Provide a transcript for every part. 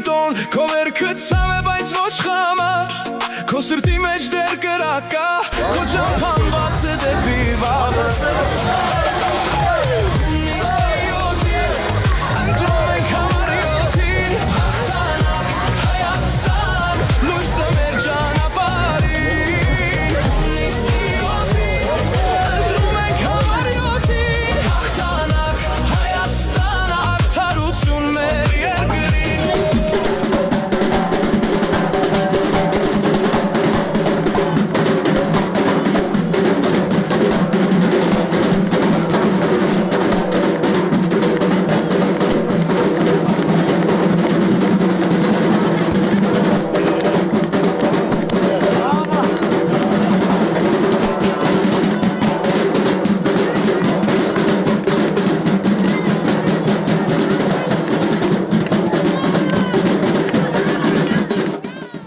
տոն Քո վերքը ցավ է բայց ոչ խամար Քո սրտի մեջ դեր կրակա Քո ճամփան բաց է դեպի վաղը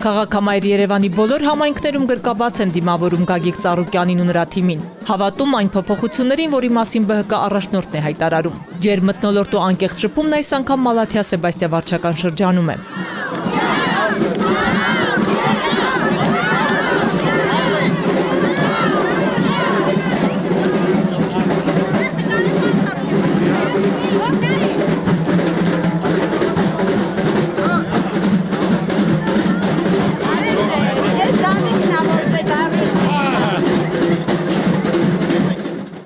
Քաղաքամայր Երևանի բոլոր համայնքներում գրկաբաց են դիմավորում Գագիկ Ծառուկյանին ու նրա թիմին։ Հավատում այն փոփոխություններին, որի մասին ԲՀԿ առաջնորդն է հայտարարում։ Ջերմթնոլորտ ու անկեղծ շփումն այս անգամ Մալաթիա-Սեբաստիա վարչական շրջանում է։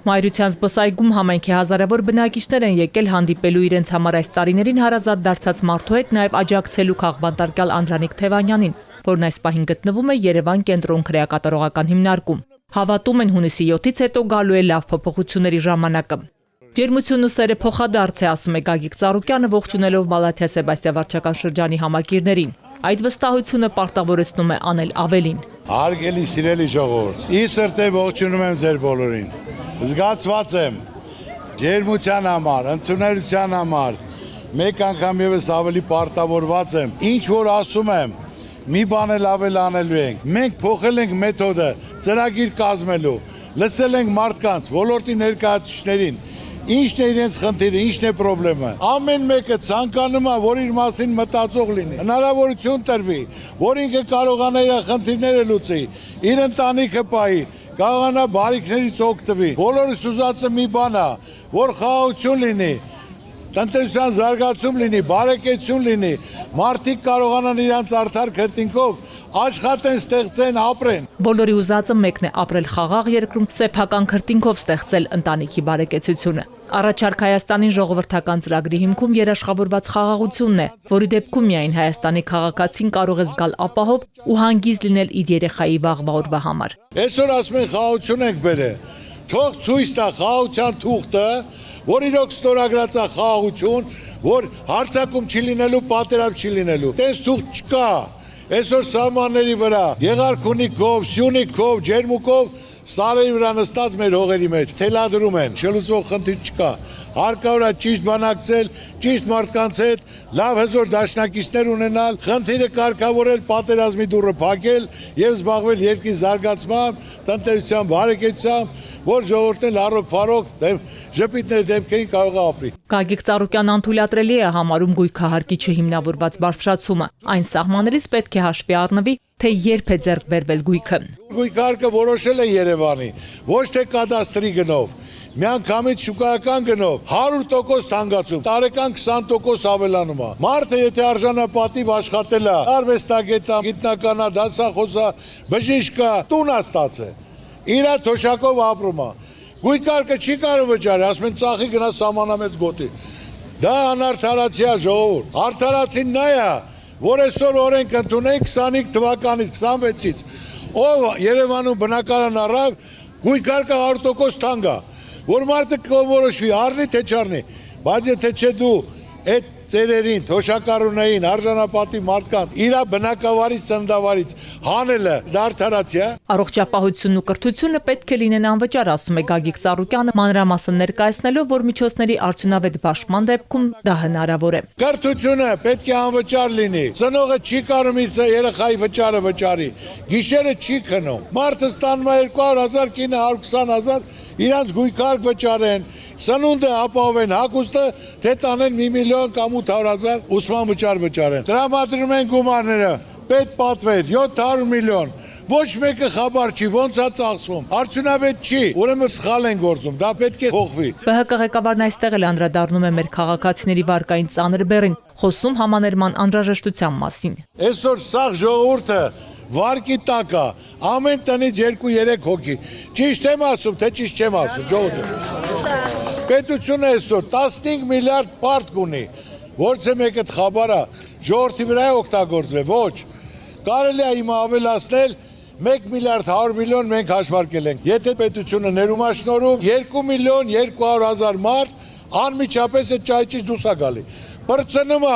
Մայրության զբոսայգում համայնքի հազարավոր բնակիչներ են եկել հանդիպելու իրենց համար այս տարիներին հարազատ դարձած մարդու հետ, նաև աջակցելու քաղբանտարկյալ Անդրանիկ Թևանյանին, որն այս պահին գտնվում է Երևան կենտրոն քրեակատարողական հիմնարկում։ Հավատում են հունիսի 7-ից հետո գալու է լավ փոփոխությունների ժամանակը։ Ջերմությունն ու սերը փոխադարձ է, ասում է Գագիկ Ծառուկյանը, ողջունելով Մալաթիա-Սեբաստիա վարչական շրջանի համակիրներին։ Այդ վստահությունը պարտավորեցնում է անել ավելին։ Հարգելի սիրելի ժողովուրդ, ի սրտե ողջունում եմ ձեր բոլորին։ Զգացված եմ ջերմության համար, ընդունելության համար, մեկ անգամ ևս ավելի պարտավորված եմ։ Ինչ որ ասում եմ, մի բան էլ ավել անելու ենք։ Մենք փոխել ենք մեթոդը, ծրագիր կազմելու, լսել ենք մարդկանց, ոլորտի ներկայացուցիչներին, ինչն է իրենց խնդիրը, ինչն է խնդրեմը։ Ամեն մեկը ցանկանում է, որ իր մասին մտածող լինի, հնարավորություն տրվի, որ ինքը կարողանա իր խնդիրները լուծի, իր ընտանիքը պահի, կարողանա բարիքներից օգտվի։ Բոլորս ուզածը մի բան է, որ խաղաղություն լինի, տնտեսության զարգացում լինի, բարեկեցություն լինի, մարդիկ կարողանան իրանց արդար քրտինքով աշխատեն, ստեղծեն, ապրեն։ Բոլորի ուզածը մեկն է ապրել խաղաղ երկրում, սեփական քրտինքով ստեղծել ընտանիքի բարեկեցությունը։ Առաջարկ Հայաստանին ժողովրդական ծրագրի հիմքում երաշխավորված խաղաղությունն է, որի դեպքում միայն Հայաստանի քաղաքացին կարող է զգալ ապահով ու հանգիստ լինել իր երեխայի վաղվա օրվա համար։ Այսօր ասում են խաղաղություն ենք բերել։ Թող ցույց տա խաղաղության թուղթը, որ իրոք ստորագրած է խաղաղություն, որ հարձակում չի լինելու, պատերազմ չի լինելու։ Տես թուղթ չկա։ Այսօր սահմանների վրա Եղարքունիքով, Սյունիքով, Ջերմուկով սարերի վրա նստած մեր հողերի մեջ թելադրում են, չլուծող խնդիր չկա։ Հարկավոր է ճիշտ բանակցել, ճիշտ մարդկանց հետ, լավ հզոր դաշնակիցներ ունենալ, խնդիրը կարգավորել, պատերազմի դուռը փակել եւ զբաղվել երկրի զարգացմամբ, տնտեսության բարեկեցությամբ, որ ժողովուրդն առողջ ժպիտների դեպքերին կարող է ապրի։ Գագիկ Ծառուկյանն անթույլատրելի է համարում գույքահարկիչը հիմնավորված բարձրացումը։ Այն սահմաններից պետք է հաշվի առնվի, թե երբ է ձեռք բերվել գույքը։ Գույքահարկը որոշել է Երևանի, ոչ թե կադաստրի գնով, միանգամից շուկայական գնով 100% թանկացում, տարեկան 20% ավելանում է։ Մարդը եթե արժանապատիվ աշխատել է, արվեստագետ է, գիտնական է, դասախոս է, բժիշկ է, տուն է ստացել, իր թոշակով ապրում է։ Գույքարկը չի կարող վճարել, ասում են ծախի գնա սահմանամեծ գոտի։ Դա անարդարացիա ժողովուրդ։ Արդարացին նա է, որ այսօր օրենք ընդունենք 25 թվականից 26-ից, ով Երևանում բնակարան առավ, գույքարկը 100% թանկ է, որ մարդը կորոշվի, առնի թե չառնի, բայց եթե չէ դու այդ ծերերին, թոշակառուներին, արժանապատիվ մարդկանց, իրա բնակավարից, ծննդավարից հանելը դարդարացիա։ Առողջապահությունն ու կրթությունը պետք է լինեն անվճար, ասում է Գագիկ Ծառուկյանը, մանրամասն ներկայացնելով, որ միջոցների արդյունավետ բաշխման դեպքում դա հնարավոր է։ Կրթությունը պետք է անվճար լինի։ Ծնողը չի կարող իր երեխայի վճարը վճարի։ Գիշերը չի քնում։ Մարդը ստանում է 200,000, կինը 120,000, իրանց գույքարկ վճարեն, Սնունդը ապահովեն, հագուստը թե տանեն 1 միլիոն կամ 800,000 ուսման վճար վճարեն։ Տրամադրում են գումարները, պետ պատվեր 700 միլիոն։ Ոչ մեկը խաբար չի, ոնց է ծախսվում։ Արդյունավետ չի, ուրեմն սխալ են գործում, դա պետք է փոխվի։ ԲՀԿ ղեկավարն այստեղ էլ անդրադառնում է մեր քաղաքացիների վարկային ծանր բեռին, խոսում համաներման անհրաժեշտության մասին։ Այսօր սաղ ժողովուրդը վարկի տակ է, ամեն տնից 2-3 հոգի։ Ճիշտ եմ ասում, թե ճիշտ չեմ ասում, ժողովուրդը։ Պետությունը այսօր 15 միլիարդ պարտք ունի, որց է մեկը խաբարա, ժողովրդի վրա է օգտագործվել, ոչ։ Կարելի է հիմա ավելացնել 1 միլիարդ 100 միլիոն մենք հաշվարկել ենք։ Եթե պետությունը ներումաշնորհում 2 միլիոն 200,000 մարդ անմիջապես այդ ճայճից դուրս է գալի։ Բրցնում է,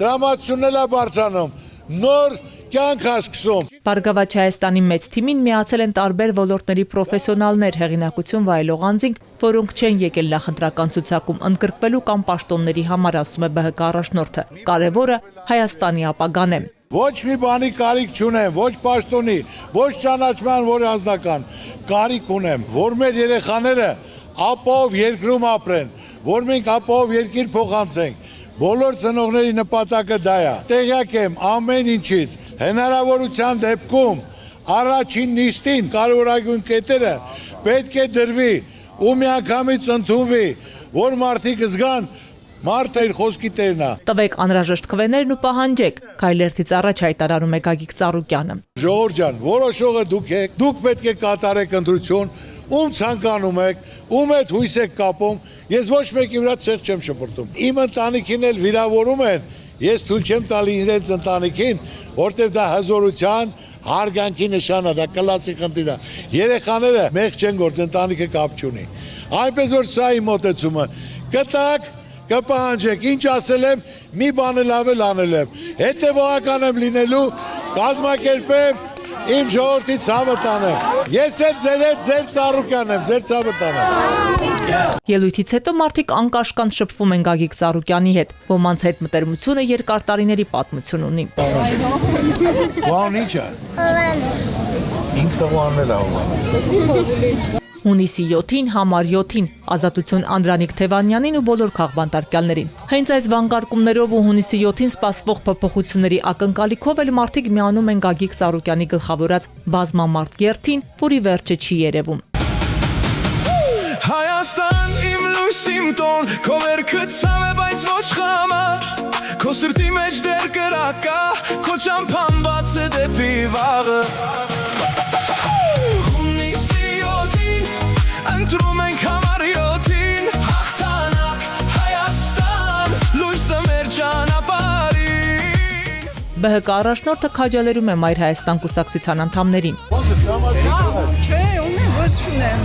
դրամատությունն էլ է բարձրանում, նոր կյանք է սկսում։ Բարգավաճ Հայաստանի մեծ թիմին միացել են տարբեր ոլորտների պրոֆեսիոնալներ, հեղինակություն վայելող անձինք, որոնք չեն եկել նախընտրական ցուցակում ընդգրկվելու կամ պաշտոնների համար, ասում է ԲՀԿ առաջնորդը։ Կարևորը Հայաստանի ապագան է։ Ոչ մի բանի կարիք չունեմ, ոչ պաշտոնի, ոչ ճանաչման, որ անձնական կարիք ունեմ, որ մեր երեխաները ապահով երկրում ապրեն, որ մենք ապահով երկիր փոխանցենք։ Բոլոր ծնողների նպատակը դա է։ Տեղյակ եմ ամեն ինչից, հնարավորության դեպքում առաջին նիստին կարևորագույն կետերը պետք է դրվի ու միանգամից ընդունվի, որ մարդիկ զգան մարդը իր խոսքի տերն է։ Տվեք անհրաժեշտ քվեներն ու պահանջեք, քայլերթից առաջ հայտարարում է Գագիկ Ծառուկյանը։ Ժողովուրդ ջան, որոշողը դուք եք, դուք պետք է կատարեք ընտրություն, ում ցանկանում եք, ում հետ հույս եք կապում, ես ոչ մեկի վրա ցեղ չեմ շպրտում։ Իմ ընտանիքին էլ վիրավորում են, ես թույլ չեմ տալի իրենց ընտանիքին, որտեղ դա հզորության, հարգանքի նշան է, դա կլացի խնդիր է։ Երեխաները մեղ չեն գործ, ընտանիքը կապ չունի։ Այնպես որ սա իմ մոտեցումը։ Կտակ կպահանջեք, ինչ ասել եմ, մի բանը լավ էլ անել եմ, հետևողական եմ լինելու, կազմակերպեմ, իմ ժողովրդի ցավը տանեմ։ Ես էլ ձեր հետ ձեր Ծառուկյանն եմ, ձեր ցավը տանեմ։ Ելույթից հետո մարդիկ անկաշկանդ շփվում են Գագիկ Ծառուկյանի հետ, ոմանց հետ մտերմությունը երկար տարիների պատմություն ունի։ Ո՞ն ինչ է։ Իմ տղան էլ աղվանս։ Հունիսի 7-ին, համար 7-ին, ազատություն Անդրանիկ Թևանյանին ու բոլոր քաղբանտարկյալներին։ Հենց այս վանկարկումներով ու հունիսի 7-ին սպասվող փոփոխությունների ակնկալիքով էլ մարդիկ միանում են Գագիկ Ծառուկյանի գլխավորած բազմամարդ երթին, որի վերջը չի երևում։ Հայաստան իմ լույս իմ տոն, քո վերքը ցավ է, բայց ոչ խամա, քո սրտի մեջ դեր կրակա, քո ճամփան բաց է դեպի վաղը։ Ընտրում ենք համար 7-ին, հաղթանակ Հայաստան, լույսը մեր ճանապարհին։ ԲՀԿ առաջնորդը քաջալերում է Մայր Հայաստան կուսակցության անդամներին։ Չէ, ունեմ, ոչ չունեմ։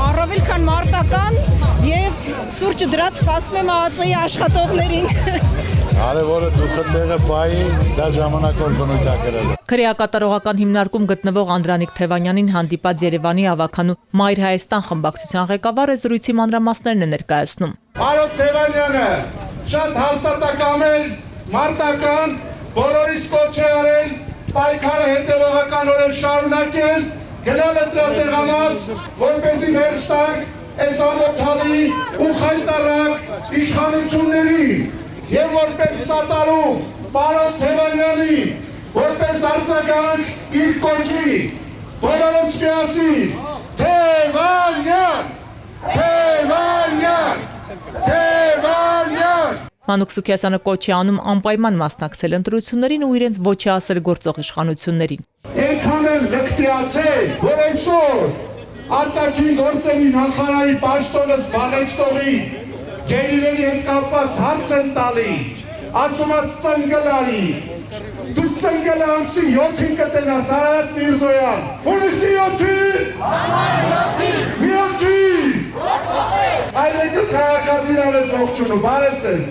Առավել քան մարտական եւ սուրճը դրած սպասում եմ ԱԱԾ-ի աշխատողներին։ Արևորը դուխը տեղը բայի, դա ժամանակոր բնույթ է կրել։ Քրեակատարողական հիմնարկում գտնվող Անդրանիկ Թևանյանին հանդիպած Երևանի ավականու Մայր Հայաստան խմբակցության ղեկավարը զրույցի մանրամասներն է ներկայացնում։ Պարոն Թևանյանը շատ հաստատակամ էր, մարտական, բոլորիս կոչ է արել, պայքարը հետևողականորեն շարունակել, գնալ ընտրատեղանաց, որպեսզի վերջ տանք այս ամոթալի ու խայտարակ իշխանությունների եւ որպես սատարում պարոն Թևանյանի, որպես արձագանք իր կոչի, բոլորս միասին, Թևանյան, Թևանյան, Թևանյան։ Մանուկ Սուքիասյանը կոչ է անում անպայման մասնակցել ընտրություններին ու իրենց ոչի ասել գործող իշխանություններին։ Այնքան էլ լկտիացել, որ այսօր արտաքին գործերի նախարարի պաշտոնը զբաղեցնողի գերիների հետ կապված հարց են տալի, ասում է ծնգլարի, դու ծնգլը ամսի 7-ին կտնաս, Արարատ Միրզոյան, հունիսի 7-ին, մի 7-ին, այլ եկը քաղաքացին անես ողջունու, բարև ձեզ,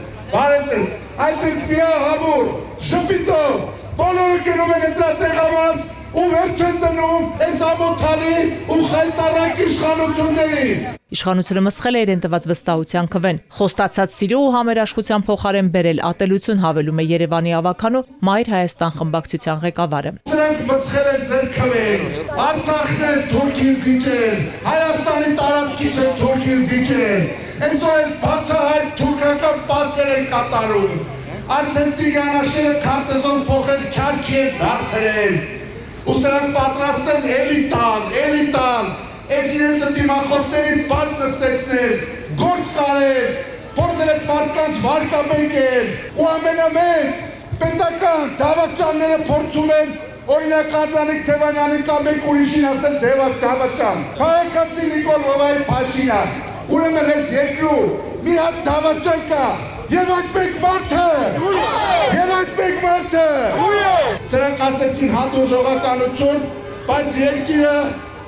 այդեք միա համուր, շպիտով, բոլորը կերում են ընտրատեղամաս ու վերջ են դնում այս ամոթալի ու խայտարակ իշխանությունների։ Իշխանությունը մսխել է իրեն տված վստահության քվեն։ Խոստացած սիրո ու համերաշխության փոխարեն բերել ատելություն, հավելում է Երևանի ավականու Մայր Հայաստան խմբակցության ղեկավարը։ Սրանք մսխել են ձեր քվեն, Արցախն են թուրքին զիջել, Հայաստանի տարածքից են թուրքին զիջել, այսօր են բացահայտ թուրքական պատվեր են կատարում, արդեն Տիգրանաշենը քարտեզով փոխել քարքի են դարձրել, ու սրանք պատրաստ են էլի տան, այս իրենց դիմախոսներին բան նստեցնել, գործ կարել, փորձել այդ մարդկանց վարկաբեկել, ու ամենամեծ պետական դավաճանները փորձում են օրինակ Անդրանիկ Թևանյանին կամ մեկ ուրիշին ասել դավաճան։ Քաղաքացի Նիկոլ Վովայի Փաշինյան, ուրեմն այս երկրում մի հատ դավաճան կա, եւ այդ մեկ մարդը, սրանք ասեցին հանդուրժողականություն, բայց երկիրը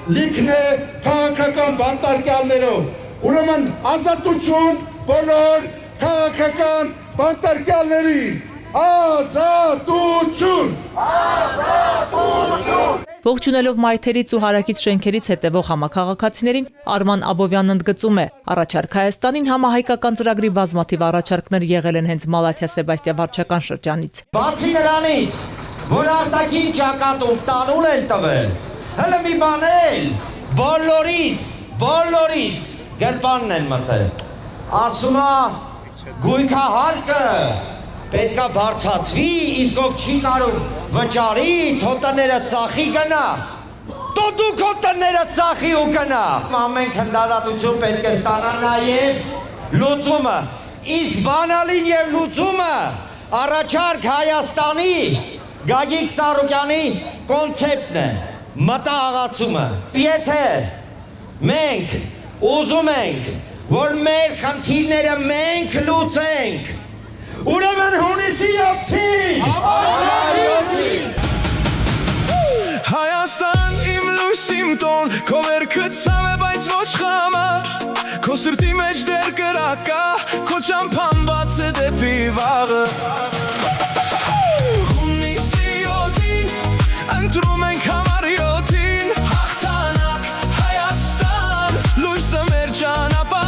լիքն է քաղաքական բանտարկյալներով։ Ուրեմն ազատություն բոլոր քաղաքական բանտարկյալներին։ Ազատություն! Ողջունելով մայթերից ու հարակից շենքերից հետևող համաքաղաքացիներին Արման Աբովյանն ընդգծում է, առաջարկ Հայաստանին համահայկական ծրագրի բազմաթիվ առաջարկներ եղել են հենց Մալաթիա Սեբաստիա վարչական շրջանից։ Բացի նրանից, որ արտաքին ճակատում տանուլ են տվել, հələ մի բան էլ, բոլորիս գրպանն են մտել։ Ասում է գույքահարկը պետքա բարձացվի, իսկ ով չի կարող վճարի, թո տները ծախի գնա։ Դու քո տները ծախի ու գնա։ Ամեն քննադատություն պետք է ստանա նաև լուծումը։ Իսկ բանալին եւ լուծումը առաջարկ Հայաստանի Գագիկ Ծառուկյանի կոնցեպտն է, մտահղացումը։ Եթե մենք ուզում ենք, որ մեր խնդիրները մենք լուծենք, ուրեմն հունիսի 7-ին Հայաստան իմ լույս իմ տոն Քո վերքը ցավ է բայց ոչ խամար Քո սրտի մեջ դեր կրակա Քո ճամփան բաց է դեպի վաղը Հունիսի 7-ին ընտրում ենք համար 7-ին Հաղթանակ Հայաստան լույսը մեր ճանապարհին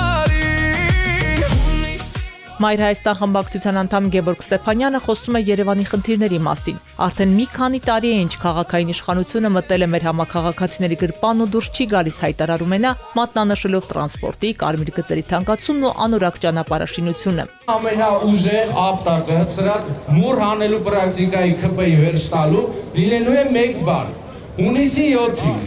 Մայր Հայաստան խմբակցության անդամ Գևորգ Ստեփանյանը խոսում է Երևանի խնդիրների մասին։ Արդեն մի քանի տարի է ինչ քաղաքային իշխանությունը մտել է մեր համաքաղաքացիների գրպան ու դուրս չի գալիս, հայտարարում է նա, մատնանշելով տրանսպորտի, կարմիր գծերի թանկացումն ու անորակ ճանապարհաշինությունը։ Ամենաուժեղ ապտակը սրա մուր հանելու պրակտիկայի ԿՊ-ի վերջ տալու լինելու է մեկ բան։ Հունիսի 7-ին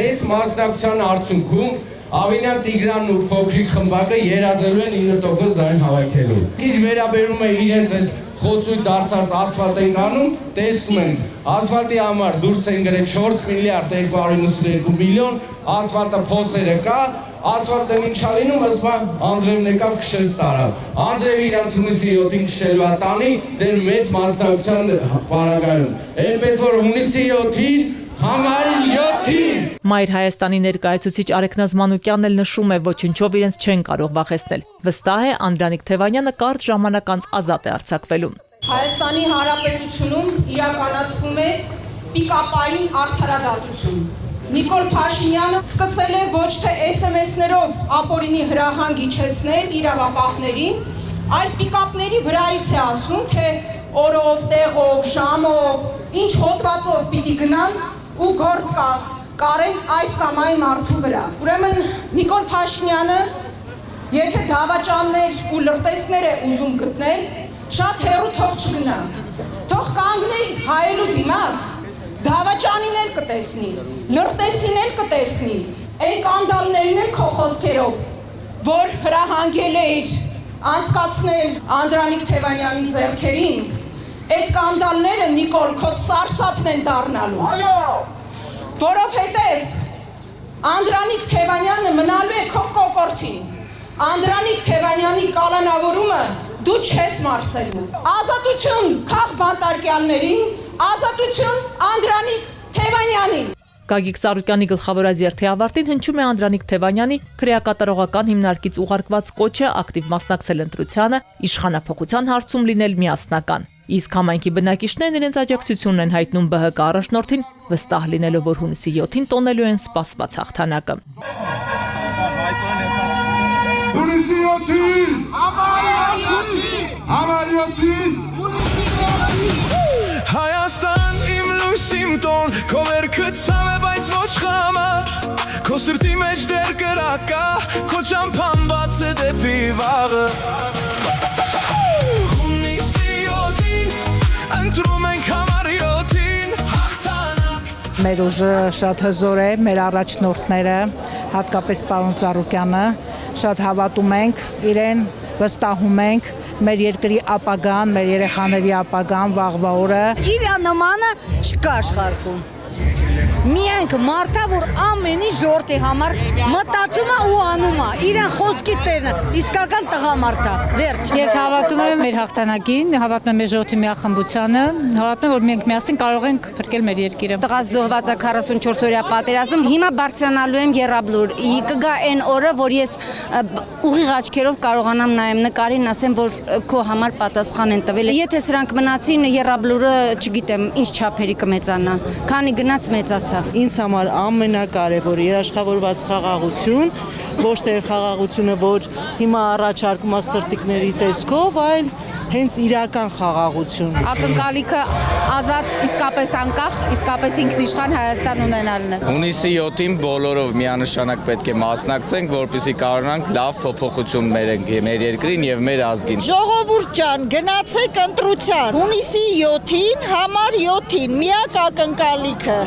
մեծ մասնակցության արդյունքում Ավինյան Տիգրանն ու փոքրիկ խմբակը երազելու են 9% ձայն հավաքելու։ Ինչ վերաբերում է իրենց այս խոսույթ դարձած ասֆալտ են անում, տեսնում են, ասֆալտի համար դուրս են գրել 4 միլիարդ 292 միլիոն, ասֆալտը փոսերը կա, ասֆալտը ինչա լինում, ասում Անձրևն եկավ քշեց տարավ։ Անձրևը իրանց հունիսի 7-ին քշելու է տանի ձեր մեծ մասնակցության պարագայում։ Այնպես որ հունիսի 7-ին Համարին 7-ին Մայր Հայաստանի ներկայացուցիչ Արեգնազ Մանուկյանն էլ նշում է, ոչնչով իրենց չեն կարող վախեցնել։ Վստահ է, Անդրանիկ Թևանյանը կարճ ժամանակ անց ազատ է արձակվելու։ Հայաստանի Հանրապետությունում իրականացվում է պիկապային արդարադատություն։ Նիկոլ Փաշինյանը սկսել է ոչ թե SMS-ներով ապօրինի հրահանգ իջեցնել իրավապահներին, այլ պիկապների վրայից է ասում, թե օրով, տեղով, ժամով, ինչ հոդվածով պիտի գնան ու գործ կարեն այս կամ այն մարդու վրա։ Ուրեմն Նիկոլ Փաշինյանը, եթե դավաճաններ ու լրտեսներ է ուզում գտնել, շատ հեռու թող չգնա։ Թող կանգնի հայելու դիմաց, դավաճանին էլ կտեսնի, լրտեսին էլ կտեսնի, այն կանդալներն էլ քո խոսքերով, որ հրահանգել էր անցկացնել Անդրանիկ Թևանյանի ձեռքերին, այդ կանդալները Նիկոլ քո սարսափն են դառնալու։ Որովհետև Անդրանիկ Թևանյանը մնալու է քո կոկորդին։ Անդրանիկ Թևանյանի կալանավորումը դու չես մարսելու։ Ազատություն քաղ բանտարկյալներին, ազատություն Անդրանիկ Թևանյանին։ Գագիկ Ծառուկյանի գլխավորած երթի ավարտին հնչում է Անդրանիկ Թևանյանի քրեակատարողական հիմնարկից ուղարկված կոչը ակտիվ մասնակցել ընտրությանը, իշխանափոխության հարցում լինել միասնական։ Իսկ համայնքի բնակիչներն իրենց աջակցությունն են հայտնում ԲՀԿ առաջնորդին, վստահ լինելով, որ հունիսի 7-ին տոնելու են սպասված հաղթանակը։ Հունիսի 7-ին Համար 7-ին Հայաստան իմ լույսիմ տոն Քո վերքը ցավ է բայց ոչ խամա Քո սրտի մեջ դեր կրակա Քո ճամփան բաց է դեպի վաղը Հունիսի 7-ին ընտրում ենք համար 7-ին Հաղթանակ Մեր ուժը շատ հզոր է, մեր առաջնորդները, հատկապես պարոն Ծառուկյանը, շատ հավատում ենք իրեն, վստահում ենք մեր երկրի ապագան, մեր երեխաների ապագան, վաղվա օրը։ Իր նմանը չկա աշխարհում։ Միայն մարդա, որ ամեն ինչ ժողովրդի համար մտածում է ու անում է, իրեն խոսքի տերն է, իսկական տղամարդ է, վերջ։ Ես հավատում եմ մեր հաղթանակին, հավատում եմ մեր ժողովրդի միախմբությանը, հավատում եմ, որ մենք միասին կարող ենք փրկել մեր երկիրը։ Տղաս զոհված է 44 օրյա պատերազմ, հիմա բարձրանալու եմ Եռաբլուր։ Կգա այն օրը, որ ես ուղիղ աչքերով կարողանամ նայեմ նկարին, ասեմ, որ քո համար պատասխան են տվել։ Եթե սրանք մնացին, Եռաբլուրը, չգիտեմ, ինչ չափերի կմեծանա, քանի գնաց մեծացավ։ Ինձ համար ամենակարևորը երաշխավորված խաղաղություն, ոչ թե խաղաղությունը, որ հիմա առաջարկում է սրտիկների տեսքով, այլ հենց իրական խաղաղություն։ Ակնկալիքը ազատ, իսկապես անկախ, իսկապես ինքնիշխան Հայաստան ունենալն է։ Հունիսի 7-ին բոլորով միանշանակ պետք է մասնակցենք, որպեսզի կարողանանք լավ փոփոխություն մեր երկրին եւ մեր ազգին։ Ժողովուրդ ջան, գնացեք ընտրության։ Հունիսի 7-ին, համար 7-ին, միակ ակնկալիքը